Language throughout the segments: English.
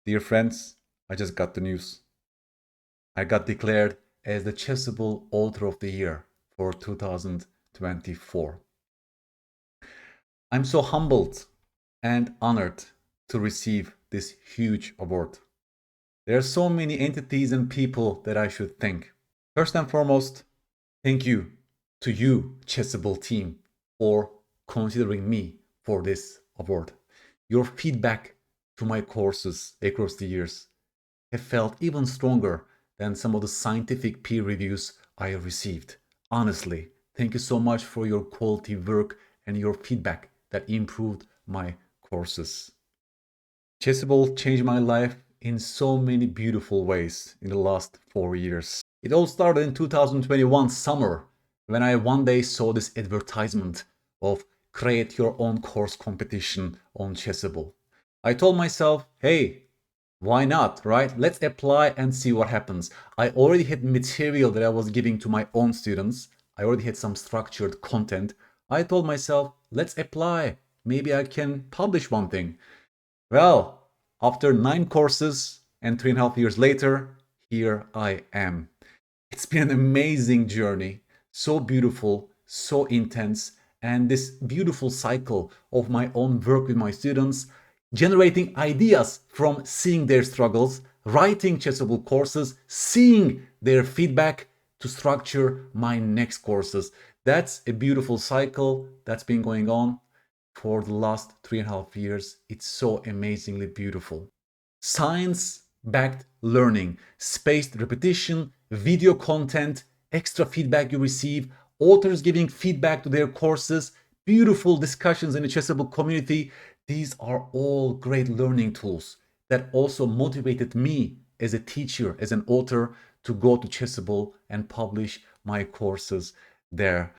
Dear friends, I just got the news. I got declared as the Chessable Author of the Year for 2024. I'm so humbled and honored to receive this huge award. There are so many entities and people that I should thank. First and foremost, thank you to you, Chessable team, for considering me for this award. Your feedback to my courses across the years have felt even stronger than some of the scientific peer reviews I have received. Honestly, thank you so much for your quality work and your feedback that improved my courses. Chessable changed my life in so many beautiful ways in the last 4 years. It all started in 2021 summer when I one day saw this advertisement of create your own course competition on Chessable. I told myself, hey, why not, right? Let's apply and see what happens. I already had material that I was giving to my own students. I already had some structured content. I told myself, let's apply. Maybe I can publish one thing. Well, after 9 courses and 3.5 years later, here I am. It's been an amazing journey, so beautiful, so intense, and this beautiful cycle of my own work with my students, generating ideas from seeing their struggles, writing Chessable courses, seeing their feedback to structure my next courses. That's a beautiful cycle that's been going on for the last 3.5 years. It's so amazingly beautiful. Science-backed learning, spaced repetition, video content, extra feedback you receive, authors giving feedback to their courses, beautiful discussions in the Chessable community. These are all great learning tools that also motivated me as a teacher, as an author, to go to Chessable and publish my courses there.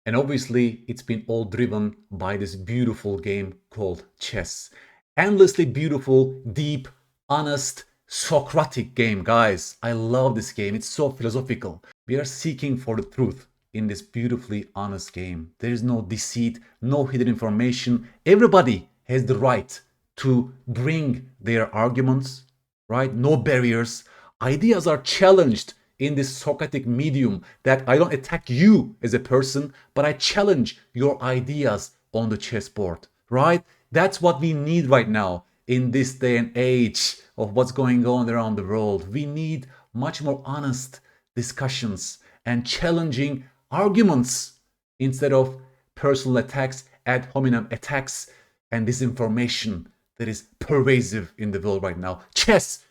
And obviously, it's been all driven by this beautiful game called chess. Endlessly beautiful, deep, honest, Socratic game, guys. I love this game. It's so philosophical. We are seeking for the truth in this beautifully honest game. There is no deceit, no hidden information. Everybody has the right to bring their arguments, right? No barriers. Ideas are challenged in this Socratic medium that I don't attack you as a person, but I challenge your ideas on the chessboard, right? That's what we need right now in this day and age of what's going on around the world. We need much more honest discussions and challenging arguments instead of personal attacks, ad hominem attacks, and disinformation that is pervasive in the world right now. Chess,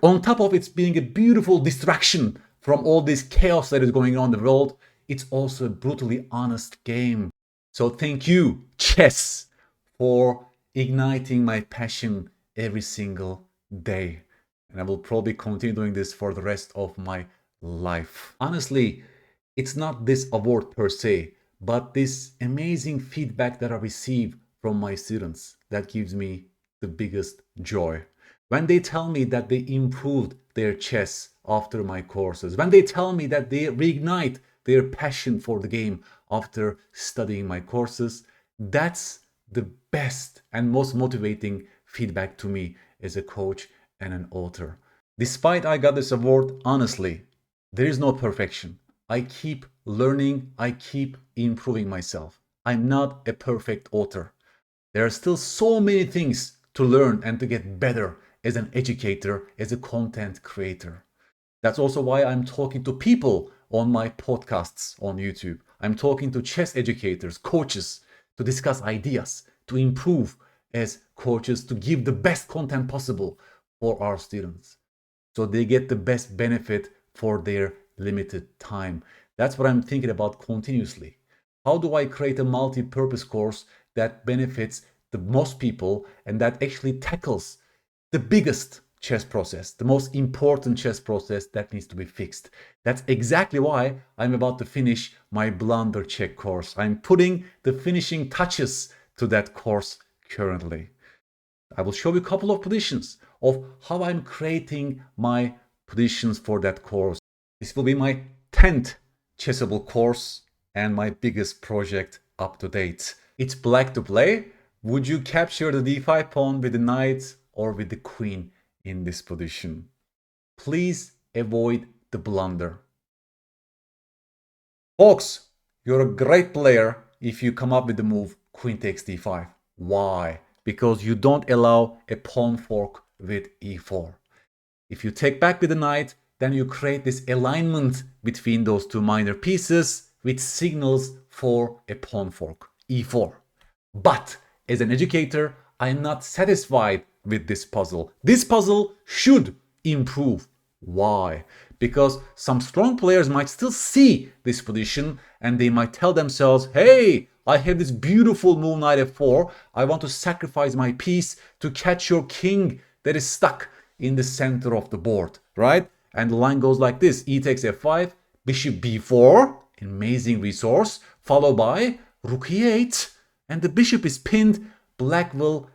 on top of it being a beautiful distraction from all this chaos that is going on in the world, it's also a brutally honest game. So thank you, chess, for igniting my passion every single day. And I will probably continue doing this for the rest of my life. Honestly, it's not this award per se, but this amazing feedback that I receive from my students that gives me the biggest joy. When they tell me that they improved their chess after my courses, when they tell me that they reignite their passion for the game after studying my courses, that's the best and most motivating feedback to me as a coach and an author. Despite I got this award, honestly, there is no perfection. I keep learning, I keep improving myself. I'm not a perfect author. There are still so many things to learn and to get better as an educator, as a content creator. That's also why I'm talking to people on my podcasts on YouTube. I'm talking to chess educators, coaches, to discuss ideas, to improve as coaches, to give the best content possible for our students so they get the best benefit for their limited time. That's what I'm thinking about continuously. How do I create a multi-purpose course that benefits the most people and that actually tackles the biggest chess process, the most important chess process that needs to be fixed? That's exactly why I'm about to finish my blunder-check course. I'm putting the finishing touches to that course currently. I will show you a couple of positions of how I'm creating my positions for that course. This will be my 10th Chessable course and my biggest project up to date. It's black to play. Would you capture the d5 pawn with the knight or with the queen in this position. Please avoid the blunder. Folks, you're a great player if you come up with the move queen takes d5. Why? Because you don't allow a pawn fork with e4. If you take back with the knight, then you create this alignment between those two minor pieces, which signals for a pawn fork, e4. But as an educator, I am not satisfied with this puzzle. This puzzle should improve. Why? Because some strong players might still see this position and they might tell themselves, hey, I have this beautiful move knight f4. I want to sacrifice my piece to catch your king that is stuck in the center of the board, right? And the line goes like this: e takes f5, bishop b4, amazing resource, followed by rook e8, and the bishop is pinned. Black will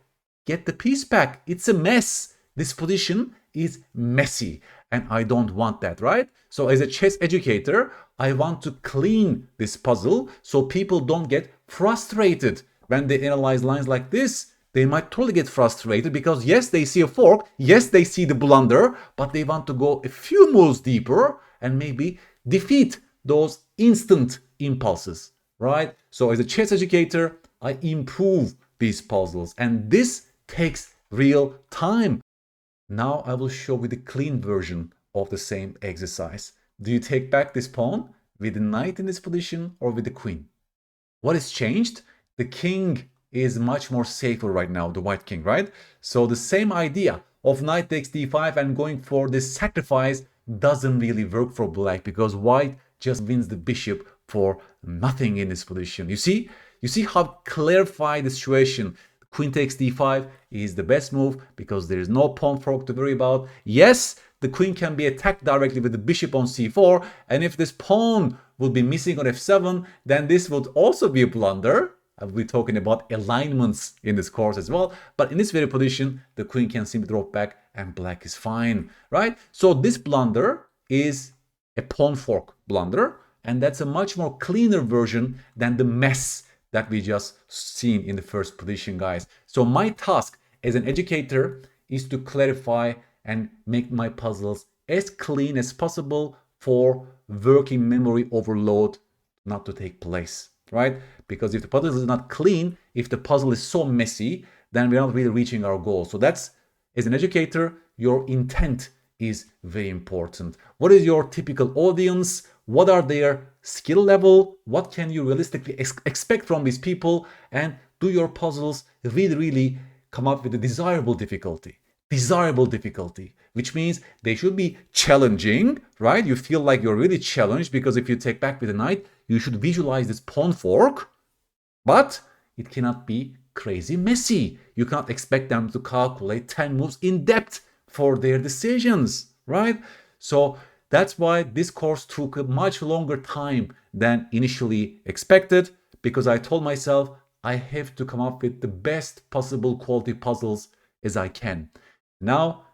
get the piece back. It's a mess. This position is messy, and I don't want that, right? So as a chess educator, I want to clean this puzzle so people don't get frustrated when they analyze lines like this. They might totally get frustrated because yes, they see a fork, yes, they see the blunder, but they want to go a few moves deeper and maybe defeat those instant impulses, right? So as a chess educator, I improve these puzzles, and this takes real time. Now I will show you the clean version of the same exercise. Do you take back this pawn with the knight in this position or with the queen? What has changed? The king is much more safer right now, the white king, right? So the same idea of knight takes d5 and going for this sacrifice doesn't really work for black, because white just wins the bishop for nothing in this position. You see how clarified the situation. Queen takes d5 is the best move because there is no pawn fork to worry about. Yes, the queen can be attacked directly with the bishop on c4, and if this pawn would be missing on f7, then this would also be a blunder. We're talking about alignments in this course as well. But in this very position, the queen can simply drop back and black is fine, right? So this blunder is a pawn fork blunder, and that's a much more cleaner version than the mess that we just seen in the first position, guys. So my task as an educator is to clarify and make my puzzles as clean as possible for working memory overload not to take place, right? Because if the puzzle is not clean, if the puzzle is so messy, then we're not really reaching our goal. So that's, as an educator, your intent is very important. What is your typical audience? What are their skill level? What can you realistically expect from these people? And do your puzzles really come up with a desirable difficulty? Desirable difficulty, which means they should be challenging, right? You feel like you're really challenged, because if you take back with a knight, you should visualize this pawn fork, but it cannot be crazy messy. You cannot expect them to calculate 10 moves in depth for their decisions, right? So that's why this course took a much longer time than initially expected, because I told myself I have to come up with the best possible quality puzzles as I can. Now,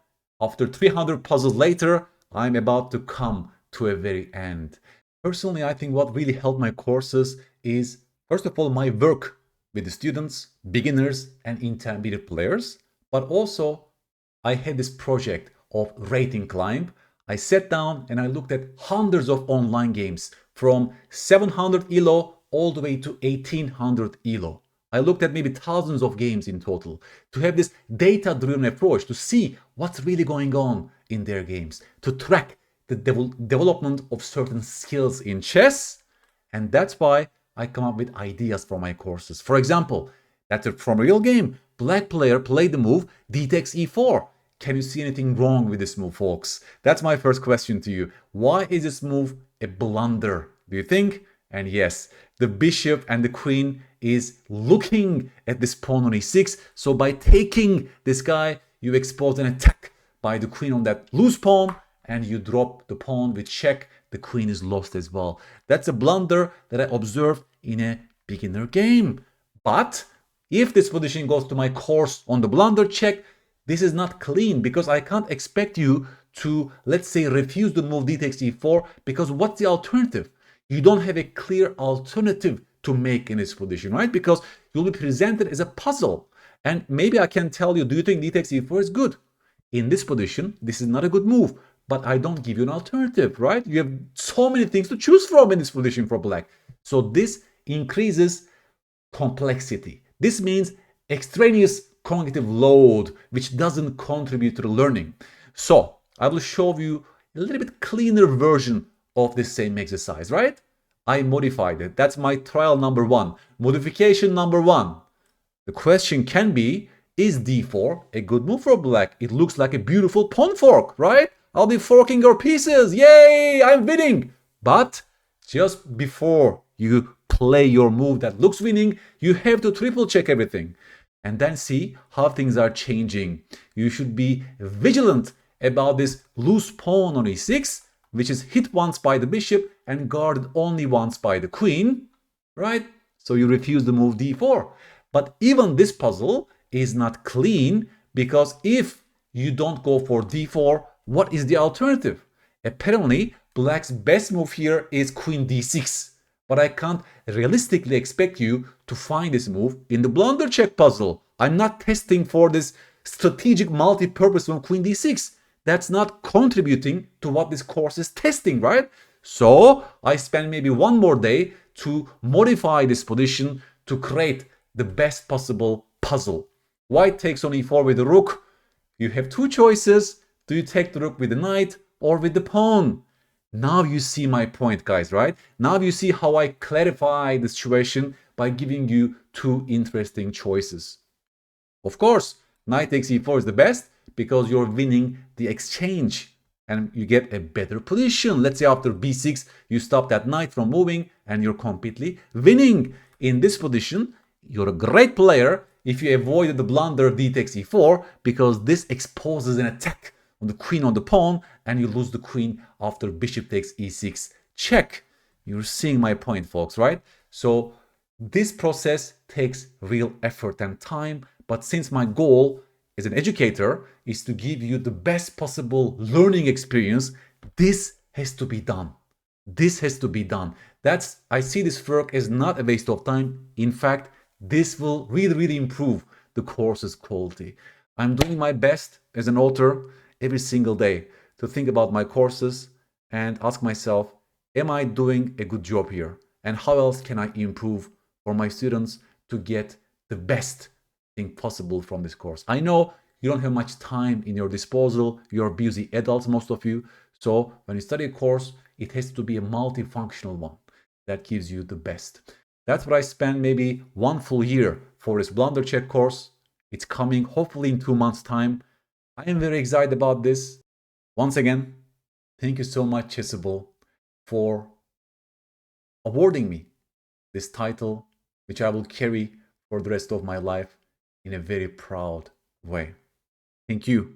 after 300 puzzles later, I'm about to come to a very end. Personally, I think what really helped my courses is, first of all, my work with the students, beginners, and intermediate players. But also, I had this project of rating climb. I sat down and I looked at hundreds of online games from 700 ELO all the way to 1800 ELO. I looked at maybe thousands of games in total to have this data-driven approach to see what's really going on in their games, to track the development of certain skills in chess. And that's why I come up with ideas for my courses. For example, that's from a real game. Black player played the move d takes e4. Can you see anything wrong with this move, folks? That's my first question to you. Why is this move a blunder, do you think? And yes, the bishop and the queen is looking at this pawn on e6. So by taking this guy, you expose an attack by the queen on that loose pawn, and you drop the pawn with check. The queen is lost as well. That's a blunder that I observed in a beginner game. But if this position goes to my course on the blunder check, this is not clean, because I can't expect you to, let's say, refuse the move d takes e4, because what's the alternative? You don't have a clear alternative to make in this position, right? Because you'll be presented as a puzzle. And maybe I can tell you, do you think d takes e4 is good? In this position, this is not a good move, but I don't give you an alternative, right? You have so many things to choose from in this position for black. So this increases complexity. This means extraneous cognitive load, which doesn't contribute to the learning. So I will show you a little bit cleaner version of this same exercise, right? I modified it. That's my trial number one. Modification number one. The question can be, is d4 a good move for black? It looks like a beautiful pawn fork, right? I'll be forking your pieces. Yay, I'm winning. But just before you play your move that looks winning, you have to triple check everything and then see how things are changing. You should be vigilant about this loose pawn on e6, which is hit once by the bishop and guarded only once by the queen, right? So you refuse the move d4. But even this puzzle is not clean, because if you don't go for d4, what is the alternative? Apparently, black's best move here is queen d6. But I can't realistically expect you to find this move in the blunder-check puzzle. I'm not testing for this strategic multi-purpose move queen d6. That's not contributing to what this course is testing, right? So I spend maybe one more day to modify this position to create the best possible puzzle. White takes on e4 with the rook. You have two choices. Do you take the rook with the knight or with the pawn? Now you see my point, guys, right? Now you see how I clarify the situation by giving you two interesting choices. Of course, knight takes e4 is the best because you're winning the exchange and you get a better position. Let's say after b6, you stop that knight from moving and you're completely winning. In this position, you're a great player if you avoided the blunder d takes e4, because this exposes an attack on the queen on the pawn and you lose the queen after bishop takes e6 check. You're seeing my point, folks, right? So this process takes real effort and time, but since my goal as an educator is to give you the best possible learning experience, this has to be done. This has to be done. I see this work as not a waste of time. In fact, this will really improve the course's quality. I'm doing my best as an author every single day to think about my courses and ask myself, am I doing a good job here? And how else can I improve for my students to get the best thing possible from this course? I know you don't have much time in your disposal. You're busy adults, most of you. So when you study a course, it has to be a multifunctional one that gives you the best. That's what I spent maybe one full year for this blunder-check course. It's coming hopefully in 2 months' time. I am very excited about this. Once again, thank you so much, Chessable, for awarding me this title, which I will carry for the rest of my life in a very proud way. Thank you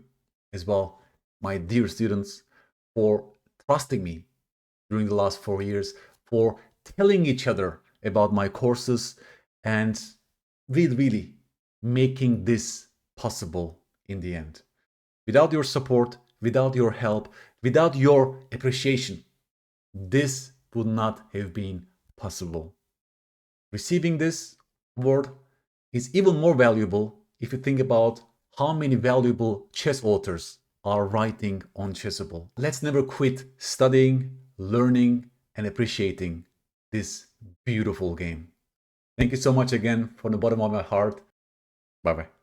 as well, my dear students, for trusting me during the last 4 years, for telling each other about my courses and really making this possible in the end. Without your support, without your help, without your appreciation, this would not have been possible. Receiving this award is even more valuable if you think about how many valuable chess authors are writing on Chessable. Let's never quit studying, learning, and appreciating this beautiful game. Thank you so much again from the bottom of my heart. Bye-bye.